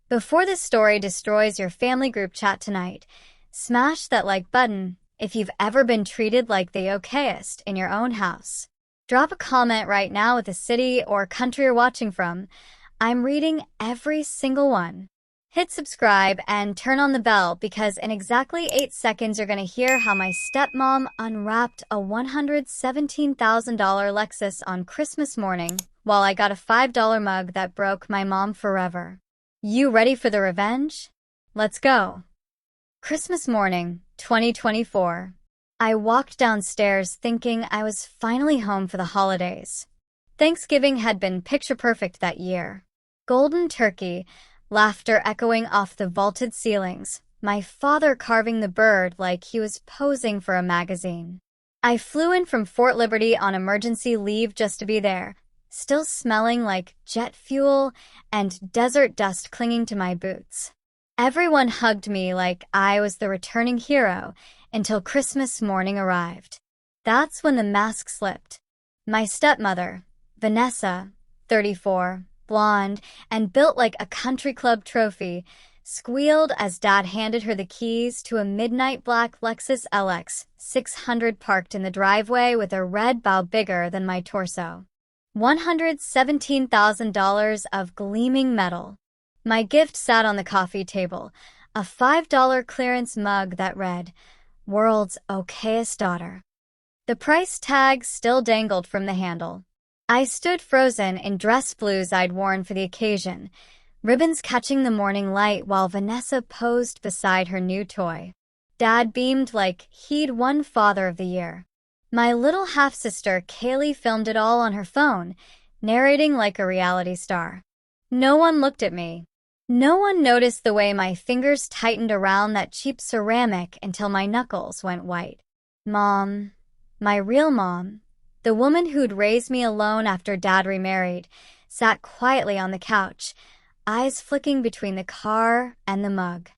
Before this story destroys your family group chat tonight, smash that like button if you've ever been treated like the okayest in your own house. Drop a comment right now with the city or country you're watching from. I'm reading every single one. Hit subscribe and turn on the bell because in exactly 8 seconds you're going to hear how my stepmom unwrapped a $117,000 Lexus on Christmas morning while I got a $5 mug that broke my mom forever. You ready for the revenge? Let's go. Christmas morning, 2024. I walked downstairs thinking I was finally home for the holidays. Thanksgiving had been picture perfect that year. Golden turkey, laughter echoing off the vaulted ceilings, my father carving the bird like he was posing for a magazine. I flew in from Fort Liberty on emergency leave just to be there, still smelling like jet fuel and desert dust clinging to my boots. Everyone hugged me like I was the returning hero until Christmas morning arrived. That's when the mask slipped. My stepmother, Vanessa, 34, blonde, and built like a country club trophy, squealed as Dad handed her the keys to a midnight black Lexus LX 600 parked in the driveway with a red bow bigger than my torso. $117,000 of gleaming metal. My gift sat on the coffee table, a $5 clearance mug that read, "World's Okayest Daughter." The price tag still dangled from the handle. I stood frozen in dress blues I'd worn for the occasion, ribbons catching the morning light while Vanessa posed beside her new toy. Dad beamed like he'd won Father of the Year. My little half-sister Kaylee filmed it all on her phone, narrating like a reality star. No one looked at me. No one noticed the way my fingers tightened around that cheap ceramic until my knuckles went white. Mom, my real mom, the woman who'd raised me alone after Dad remarried, sat quietly on the couch, eyes flicking between the car and the mug.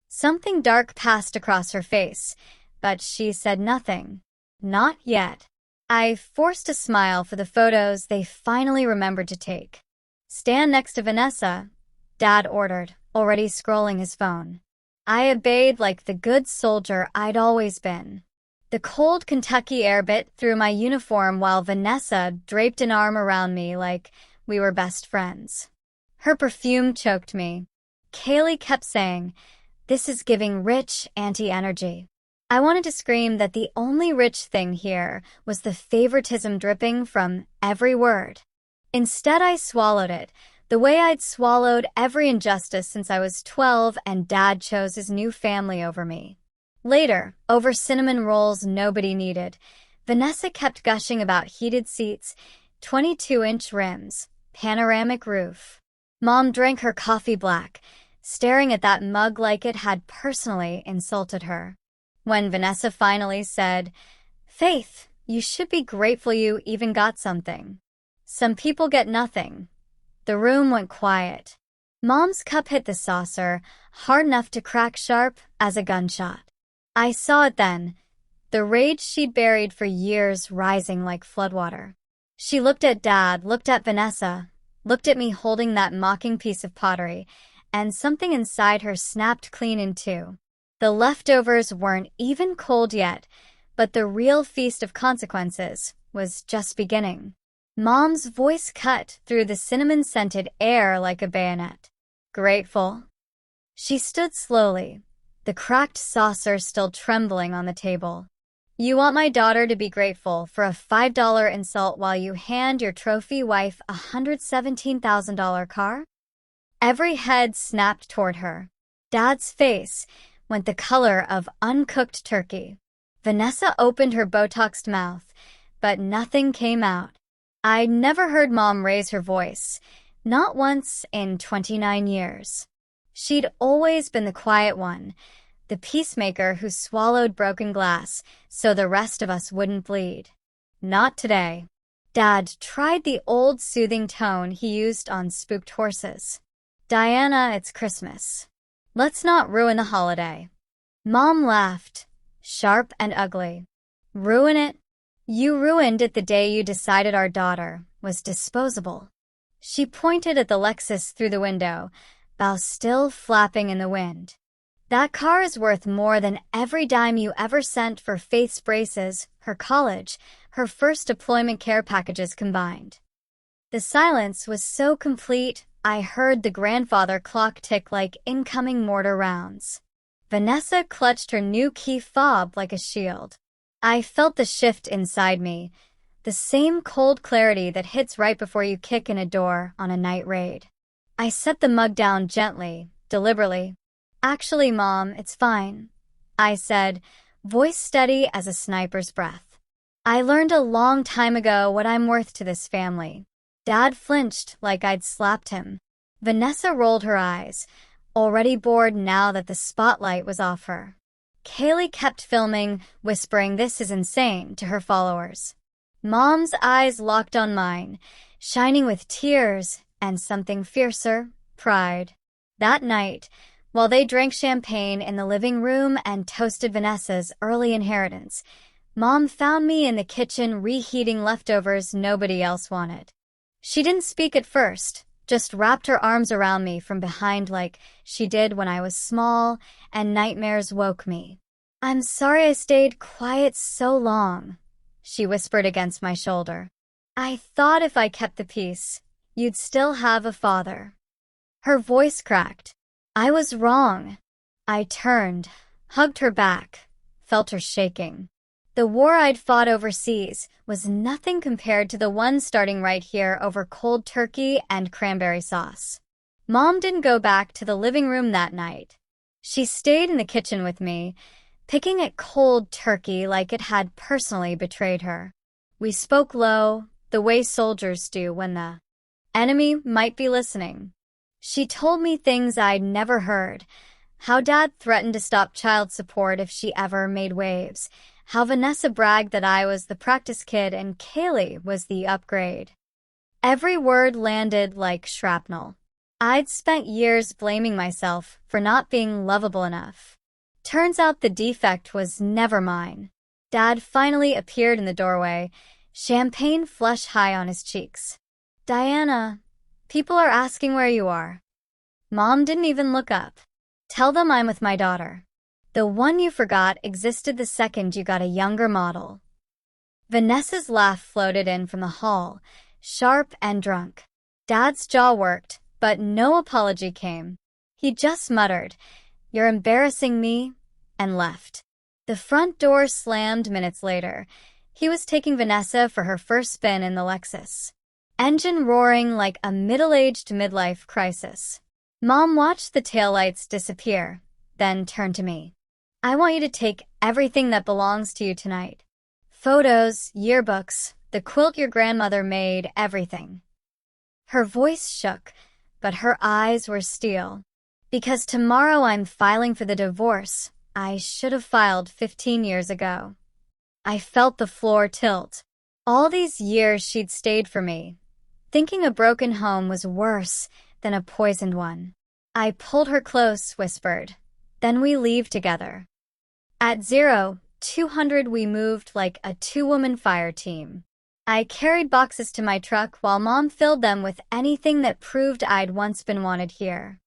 Something dark passed across her face, but she said nothing. Not yet. I forced a smile for the photos they finally remembered to take. Stand next to Vanessa, Dad ordered, already scrolling his phone. I obeyed like the good soldier I'd always been. The cold Kentucky air bit through my uniform while Vanessa draped an arm around me like we were best friends. Her perfume choked me. Kaylee kept saying, "This is giving rich auntie energy." I wanted to scream that the only rich thing here was the favoritism dripping from every word. Instead, I swallowed it, the way I'd swallowed every injustice since I was 12 and Dad chose his new family over me. Later, over cinnamon rolls nobody needed, Vanessa kept gushing about heated seats, 22-inch rims, panoramic roof. Mom drank her coffee black, staring at that mug like it had personally insulted her. When Vanessa finally said, "Faith, you should be grateful you even got something. Some people get nothing," the room went quiet. Mom's cup hit the saucer, hard enough to crack sharp as a gunshot. I saw it then, the rage she'd buried for years rising like floodwater. She looked at Dad, looked at Vanessa, looked at me holding that mocking piece of pottery, and something inside her snapped clean in two. The leftovers weren't even cold yet, but the real feast of consequences was just beginning. Mom's voice cut through the cinnamon-scented air like a bayonet. "Grateful?" She stood slowly, the cracked saucer still trembling on the table. "You want my daughter to be grateful for a $5 insult while you hand your trophy wife a $117,000 car?" Every head snapped toward her. Dad's face went the color of uncooked turkey. Vanessa opened her Botoxed mouth, but nothing came out. I'd never heard Mom raise her voice, not once in 29 years. She'd always been the quiet one, the peacemaker who swallowed broken glass so the rest of us wouldn't bleed. Not today. Dad tried the old soothing tone he used on spooked horses. "Diana, it's Christmas. Let's not ruin the holiday." Mom laughed, sharp and ugly. "Ruin it? You ruined it the day you decided our daughter was disposable." She pointed at the Lexus through the window, bow still flapping in the wind. That car is worth more than every dime you ever sent for Faith's braces, her college, her first deployment care packages combined. The silence was so complete, I heard the grandfather clock tick like incoming mortar rounds. Vanessa clutched her new key fob like a shield. I felt the shift inside me, the same cold clarity that hits right before you kick in a door on a night raid. I set the mug down gently, deliberately. "Actually, Mom, it's fine," I said, voice steady as a sniper's breath. "I learned a long time ago what I'm worth to this family." Dad flinched like I'd slapped him. Vanessa rolled her eyes, already bored now that the spotlight was off her. Kaylee kept filming, whispering "this is insane" to her followers. Mom's eyes locked on mine, shining with tears and something fiercer, pride. That night, while they drank champagne in the living room and toasted Vanessa's early inheritance, Mom found me in the kitchen reheating leftovers nobody else wanted. She didn't speak at first, just wrapped her arms around me from behind like she did when I was small and nightmares woke me. "I'm sorry I stayed quiet so long," she whispered against my shoulder. "I thought if I kept the peace, you'd still have a father." Her voice cracked. I was wrong. I turned, hugged her back, felt her shaking. The war I'd fought overseas was nothing compared to the one starting right here over cold turkey and cranberry sauce. Mom didn't go back to the living room that night. She stayed in the kitchen with me, picking at cold turkey like it had personally betrayed her. We spoke low, the way soldiers do when the enemy might be listening. She told me things I'd never heard, how Dad threatened to stop child support if she ever made waves, how Vanessa bragged that I was the practice kid and Kaylee was the upgrade. Every word landed like shrapnel. I'd spent years blaming myself for not being lovable enough. Turns out the defect was never mine. Dad finally appeared in the doorway, champagne flush high on his cheeks. "Diana, people are asking where you are." Mom didn't even look up. "Tell them I'm with my daughter. The one you forgot existed the second you got a younger model." Vanessa's laugh floated in from the hall, sharp and drunk. Dad's jaw worked, but no apology came. He just muttered, "You're embarrassing me," and left. The front door slammed minutes later. He was taking Vanessa for her first spin in the Lexus. Engine roaring like a middle-aged midlife crisis. Mom watched the taillights disappear, then turned to me. "I want you to take everything that belongs to you tonight. Photos, yearbooks, the quilt your grandmother made, everything." Her voice shook, but her eyes were steel. "Because tomorrow I'm filing for the divorce I should have filed 15 years ago." I felt the floor tilt. All these years she'd stayed for me, thinking a broken home was worse than a poisoned one. I pulled her close, whispered, "Then we leave together." At 0-200 we moved like a two-woman fire team. I carried boxes to my truck while Mom filled them with anything that proved I'd once been wanted here.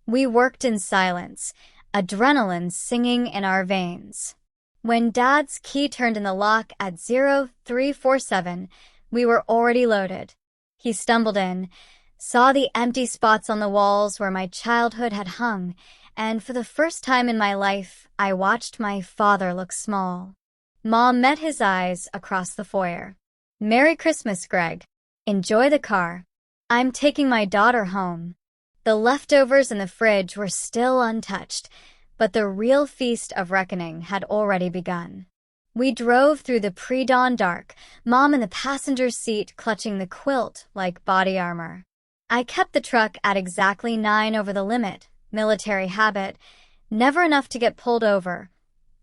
We worked in silence, adrenaline singing in our veins. When Dad's key turned in the lock at 0347, we were already loaded. He stumbled in, saw the empty spots on the walls where my childhood had hung, and for the first time in my life, I watched my father look small. Mom met his eyes across the foyer. "Merry Christmas, Greg. Enjoy the car. I'm taking my daughter home." The leftovers in the fridge were still untouched, but the real feast of reckoning had already begun. We drove through the pre-dawn dark, Mom in the passenger seat clutching the quilt like body armor. I kept the truck at exactly 9 over the limit, military habit, never enough to get pulled over,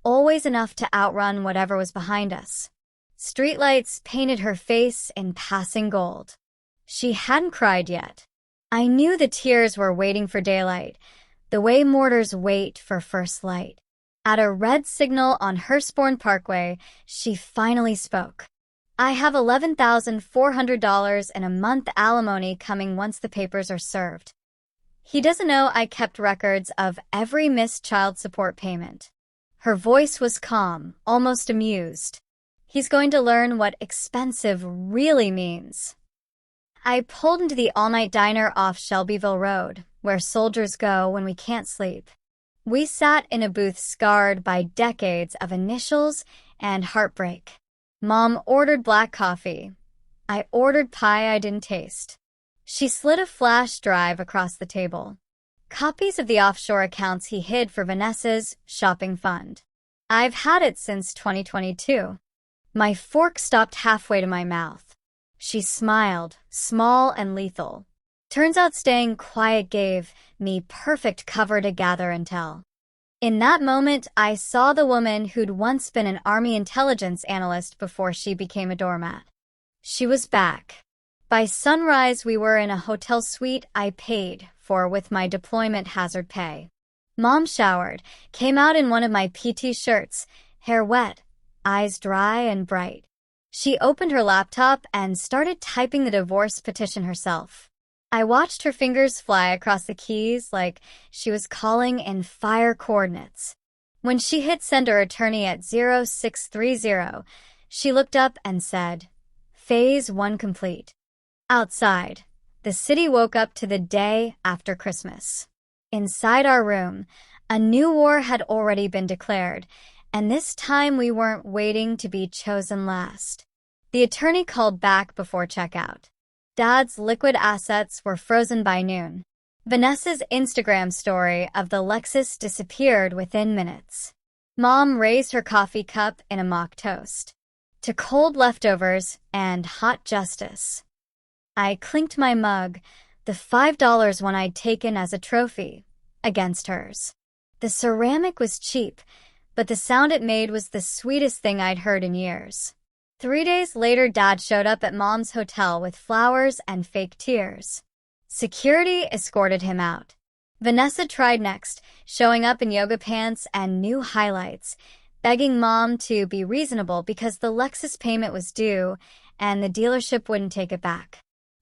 always enough to outrun whatever was behind us. Streetlights painted her face in passing gold. She hadn't cried yet. I knew the tears were waiting for daylight, the way mortars wait for first light. At a red signal on Hurstbourne Parkway, she finally spoke. "I have $11,400 in a month alimony coming once the papers are served." He doesn't know I kept records of every missed child support payment. Her voice was calm, almost amused. He's going to learn what expensive really means. I pulled into the all-night diner off Shelbyville Road, where soldiers go when we can't sleep. We sat in a booth scarred by decades of initials and heartbreak. Mom ordered black coffee. I ordered pie I didn't taste. She slid a flash drive across the table. Copies of the offshore accounts he hid for Vanessa's shopping fund. I've had it since 2022. My fork stopped halfway to my mouth. She smiled, small and lethal. Turns out staying quiet gave me perfect cover to gather intel. In that moment, I saw the woman who'd once been an Army intelligence analyst before she became a doormat. She was back. By sunrise, we were in a hotel suite I paid for with my deployment hazard pay. Mom showered, came out in one of my PT shirts, hair wet, eyes dry and bright. She opened her laptop and started typing the divorce petition herself. I watched her fingers fly across the keys like she was calling in fire coordinates. When she hit send her attorney at 0630, she looked up and said, "Phase 1 complete." Outside, the city woke up to the day after Christmas. Inside our room, a new war had already been declared, and this time we weren't waiting to be chosen last. The attorney called back before checkout. Dad's liquid assets were frozen by noon. Vanessa's Instagram story of the Lexus disappeared within minutes. Mom raised her coffee cup in a mock toast to cold leftovers and hot justice. I clinked my mug, the $5 one I'd taken as a trophy, against hers. The ceramic was cheap, but the sound it made was the sweetest thing I'd heard in years. 3 days later, Dad showed up at Mom's hotel with flowers and fake tears. Security escorted him out. Vanessa tried next, showing up in yoga pants and new highlights, begging Mom to be reasonable because the Lexus payment was due and the dealership wouldn't take it back.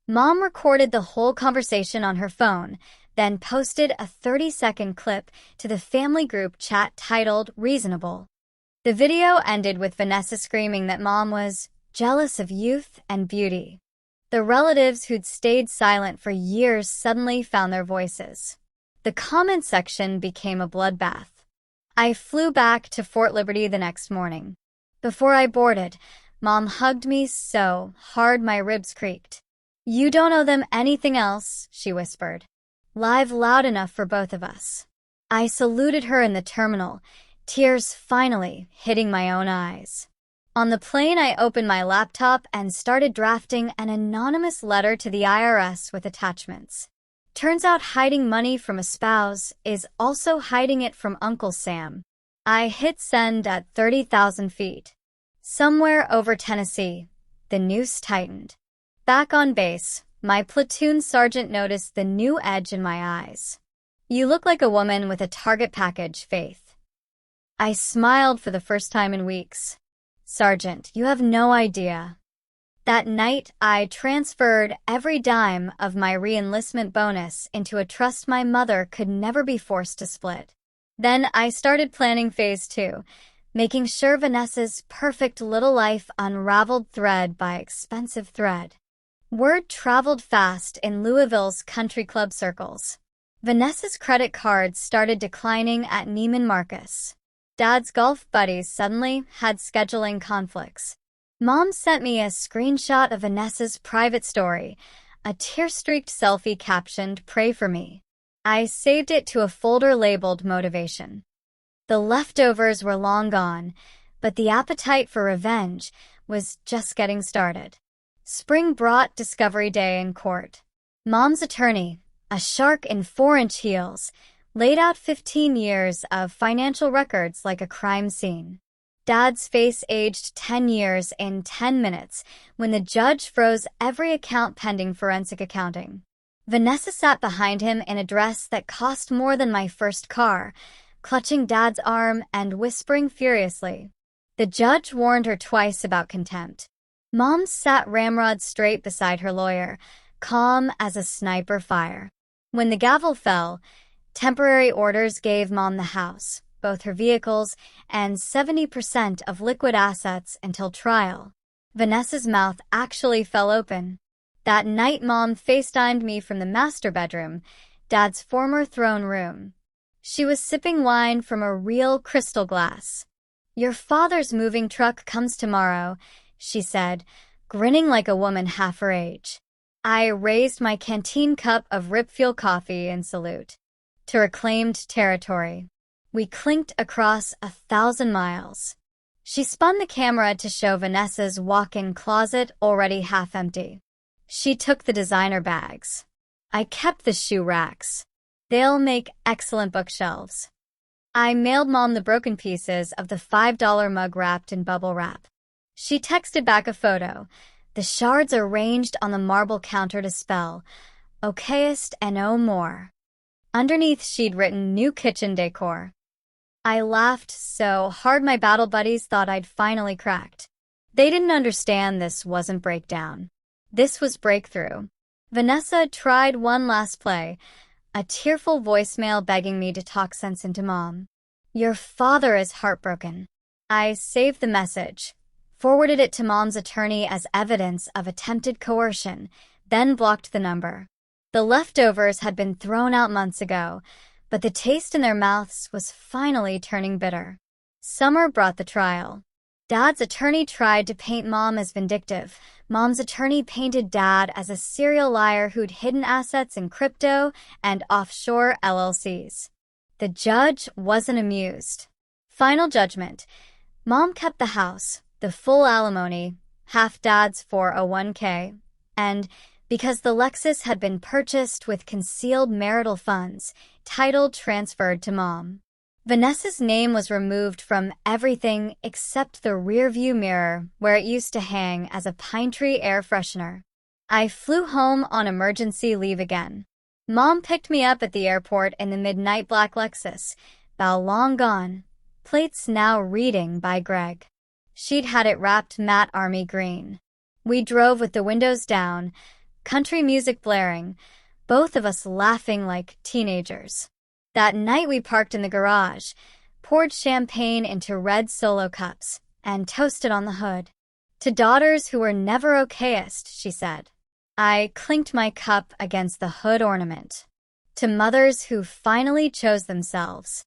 Mom recorded the whole conversation on her phone, then posted a 30-second clip to the family group chat titled "Reasonable." The video ended with Vanessa screaming that Mom was jealous of youth and beauty. The relatives who'd stayed silent for years suddenly found their voices. The comment section became a bloodbath. I flew back to Fort Liberty the next morning. Before I boarded, Mom hugged me so hard my ribs creaked. "You don't owe them anything else," she whispered. Live loud enough for both of us. I saluted her in the terminal, tears finally hitting my own eyes. On the plane, I opened my laptop and started drafting an anonymous letter to the IRS with attachments. Turns out hiding money from a spouse is also hiding it from Uncle Sam. I hit send at 30,000 feet. Somewhere over Tennessee, the noose tightened. Back on base, my platoon sergeant noticed the new edge in my eyes. "You look like a woman with a Target package, Faith." I smiled for the first time in weeks. "Sergeant, you have no idea." That night, I transferred every dime of my re-enlistment bonus into a trust my mother could never be forced to split. Then I started planning phase 2, making sure Vanessa's perfect little life unraveled thread by expensive thread. Word traveled fast in Louisville's country club circles. Vanessa's credit cards started declining at Neiman Marcus. Dad's golf buddies suddenly had scheduling conflicts. Mom sent me a screenshot of Vanessa's private story, a tear-streaked selfie captioned "Pray for me." I saved it to a folder labeled "Motivation." The leftovers were long gone, but the appetite for revenge was just getting started. Spring brought Discovery Day in court. Mom's attorney, a shark in 4-inch heels, laid out 15 years of financial records like a crime scene. Dad's face aged 10 years in 10 minutes when the judge froze every account pending forensic accounting. Vanessa sat behind him in a dress that cost more than my first car, clutching Dad's arm and whispering furiously. The judge warned her twice about contempt. Mom sat ramrod straight beside her lawyer, calm as a sniper fire. When the gavel fell, temporary orders gave Mom the house, both her vehicles, and 70% of liquid assets until trial. Vanessa's mouth actually fell open. That night, Mom FaceTimed me from the master bedroom, Dad's former throne room. She was sipping wine from a real crystal glass. "Your father's moving truck comes tomorrow," she said, grinning like a woman half her age. I raised my canteen cup of Rip Fuel coffee in salute. To reclaimed territory. We clinked across 1,000 miles. She spun the camera to show Vanessa's walk-in closet already half empty. She took the designer bags. I kept the shoe racks. They'll make excellent bookshelves. I mailed Mom the broken pieces of the $5 mug wrapped in bubble wrap. She texted back a photo. The shards arranged on the marble counter to spell, "Okayest and no more." Underneath, she'd written "new kitchen decor." I laughed so hard my battle buddies thought I'd finally cracked. They didn't understand this wasn't breakdown. This was breakthrough. Vanessa tried one last play, a tearful voicemail begging me to talk sense into Mom. "Your father is heartbroken." I saved the message, forwarded it to Mom's attorney as evidence of attempted coercion, then blocked the number. The leftovers had been thrown out months ago, but the taste in their mouths was finally turning bitter. Summer brought the trial. Dad's attorney tried to paint Mom as vindictive. Mom's attorney painted Dad as a serial liar who'd hidden assets in crypto and offshore LLCs. The judge wasn't amused. Final judgment. Mom kept the house, the full alimony, half Dad's 401k, and because the Lexus had been purchased with concealed marital funds, title transferred to Mom. Vanessa's name was removed from everything except the rearview mirror where it used to hang as a pine tree air freshener. I flew home on emergency leave again. Mom picked me up at the airport in the midnight black Lexus, bow long gone, plates now reading by Greg. She'd had it wrapped matte army green. We drove with the windows down, country music blaring, both of us laughing like teenagers. That night we parked in the garage, poured champagne into red Solo cups, and toasted on the hood. "To daughters who were never okayest," she said. I clinked my cup against the hood ornament. "To mothers who finally chose themselves."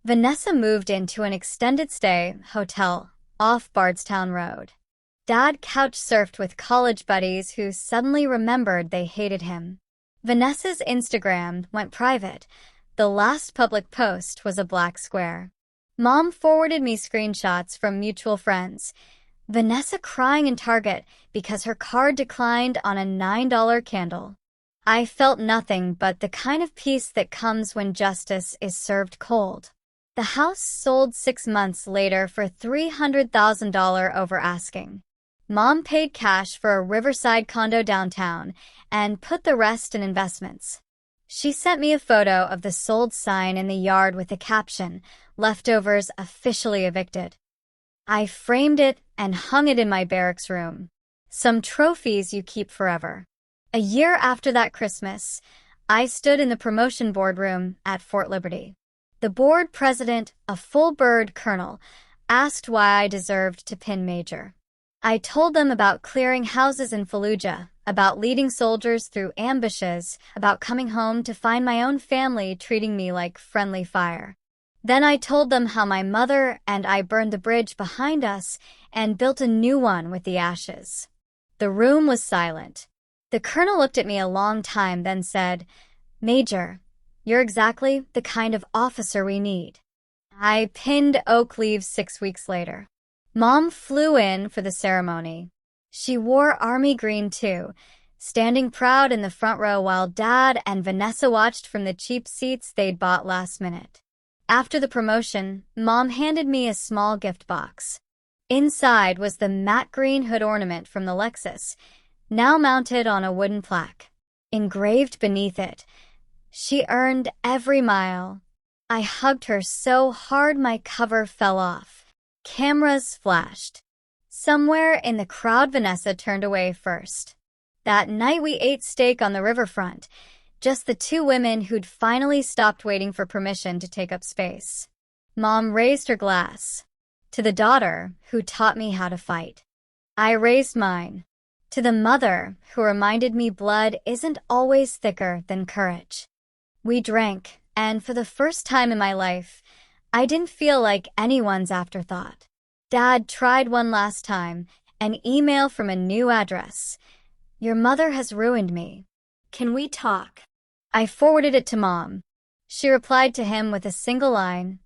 Vanessa moved into an extended stay hotel off Bardstown Road. Dad couch surfed with college buddies who suddenly remembered they hated him. Vanessa's Instagram went private. The last public post was a black square. Mom forwarded me screenshots from mutual friends. Vanessa crying in Target because her card declined on a $9 candle. I felt nothing but the kind of peace that comes when justice is served cold. The house sold 6 months later for $300,000 over asking. Mom paid cash for a riverside condo downtown and put the rest in investments. She sent me a photo of the sold sign in the yard with the caption, "Leftovers officially evicted." I framed it and hung it in my barracks room. Some trophies you keep forever. A year after that Christmas, I stood in the promotion boardroom at Fort Liberty. The board president, a full-bird colonel, asked why I deserved to pin major. I told them about clearing houses in Fallujah, about leading soldiers through ambushes, about coming home to find my own family treating me like friendly fire. Then I told them how my mother and I burned the bridge behind us and built a new one with the ashes. The room was silent. The colonel looked at me a long time, then said, "Major, you're exactly the kind of officer we need." I pinned oak leaves 6 weeks later. Mom flew in for the ceremony. She wore army green too, standing proud in the front row while Dad and Vanessa watched from the cheap seats they'd bought last minute. After the promotion, Mom handed me a small gift box. Inside was the matte green hood ornament from the Lexus, now mounted on a wooden plaque. Engraved beneath it, "She earned every mile." I hugged her so hard my cover fell off. Cameras flashed. Somewhere in the crowd, Vanessa turned away first. That night we ate steak on the riverfront, Just the two women who'd finally stopped waiting for permission to take up space. Mom raised her glass. To the daughter who taught me how to fight. I raised mine. To the mother who reminded me blood isn't always thicker than courage. We drank, and for the first time in my life, I didn't feel like anyone's afterthought. Dad tried one last time, an email from a new address. Your mother has ruined me. Can we talk? I forwarded it to Mom. She replied to him with a single line,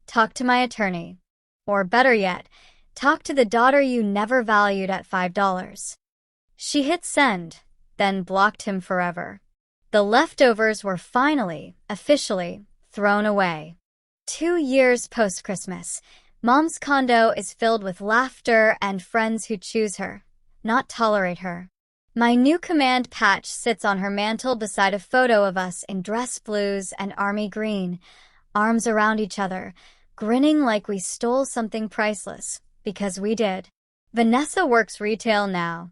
talk to my attorney. Or better yet, talk to the daughter you never valued at $5. She hit send, then blocked him forever. The leftovers were finally, officially, thrown away. 2 years post-Christmas, Mom's condo is filled with laughter and friends who choose her, not tolerate her. My new command patch sits on her mantle beside a photo of us in dress blues and army green, arms around each other, grinning like we stole something priceless, because we did. Vanessa works retail now.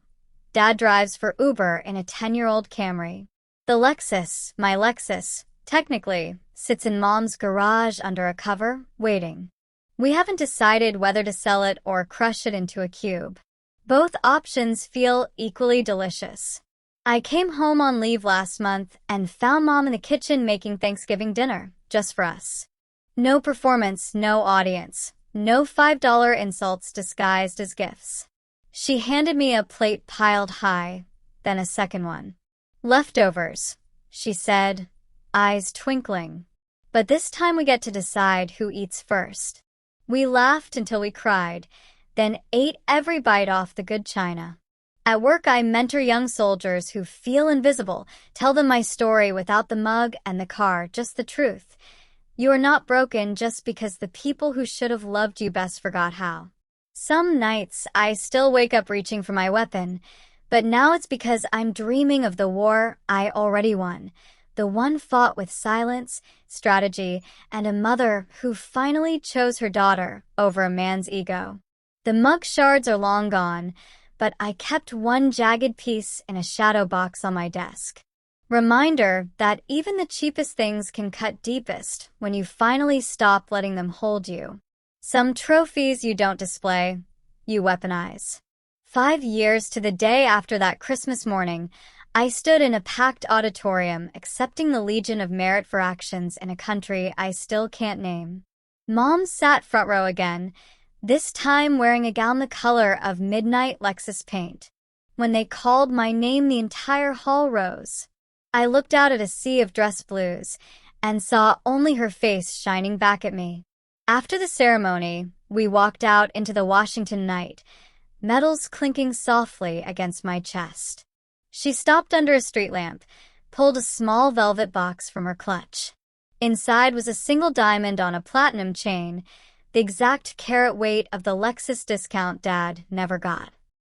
Dad drives for Uber in a 10-year-old Camry. The Lexus, my Lexus, technically, sits in Mom's garage under a cover, waiting. We haven't decided whether to sell it or crush it into a cube. Both options feel equally delicious. I came home on leave last month and found Mom in the kitchen making Thanksgiving dinner, just for us. No performance, no audience, no $5 insults disguised as gifts. She handed me a plate piled high, then a second one. Leftovers, she said, eyes twinkling. But this time we get to decide who eats first. We laughed until we cried, then ate every bite off the good china. At work, I mentor young soldiers who feel invisible, tell them my story without the mug and the car, just the truth. You are not broken just because the people who should have loved you best forgot how. Some nights, I still wake up reaching for my weapon, but now it's because I'm dreaming of the war I already won. The one fought with silence, strategy, and a mother who finally chose her daughter over a man's ego. The mug shards are long gone, but I kept one jagged piece in a shadow box on my desk. Reminder that even the cheapest things can cut deepest when you finally stop letting them hold you. Some trophies you don't display, you weaponize. 5 years to the day after that Christmas morning, I stood in a packed auditorium accepting the Legion of Merit for actions in a country I still can't name. Mom sat front row again, this time wearing a gown the color of midnight Lexus paint. When they called my name, the entire hall rose. I looked out at a sea of dress blues and saw only her face shining back at me. After the ceremony, we walked out into the Washington night, metals clinking softly against my chest. She stopped under a street lamp, pulled a small velvet box from her clutch. Inside was a single diamond on a platinum chain, the exact carat weight of the Lexus discount Dad never got.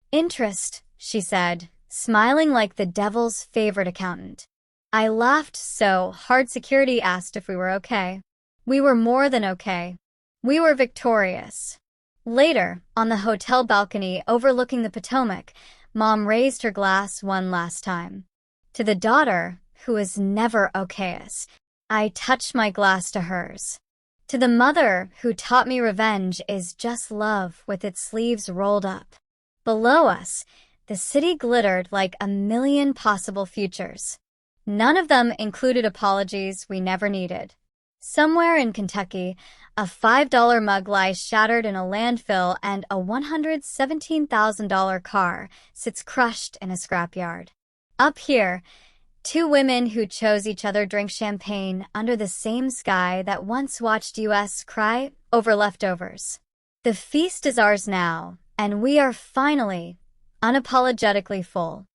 Interest, she said, smiling like the devil's favorite accountant. I laughed so hard security asked if we were okay. We were more than okay. We were victorious. Later, on the hotel balcony overlooking the Potomac, Mom raised her glass one last time. To the daughter, who is never okayest, I touched my glass to hers. To the mother, who taught me revenge is just love with its sleeves rolled up. Below us, the city glittered like a million possible futures. None of them included apologies we never needed. Somewhere in Kentucky, a $5 mug lies shattered in a landfill and a $117,000 car sits crushed in a scrapyard. Up here, two women who chose each other drink champagne under the same sky that once watched us cry over leftovers. The feast is ours now, and we are finally, unapologetically full.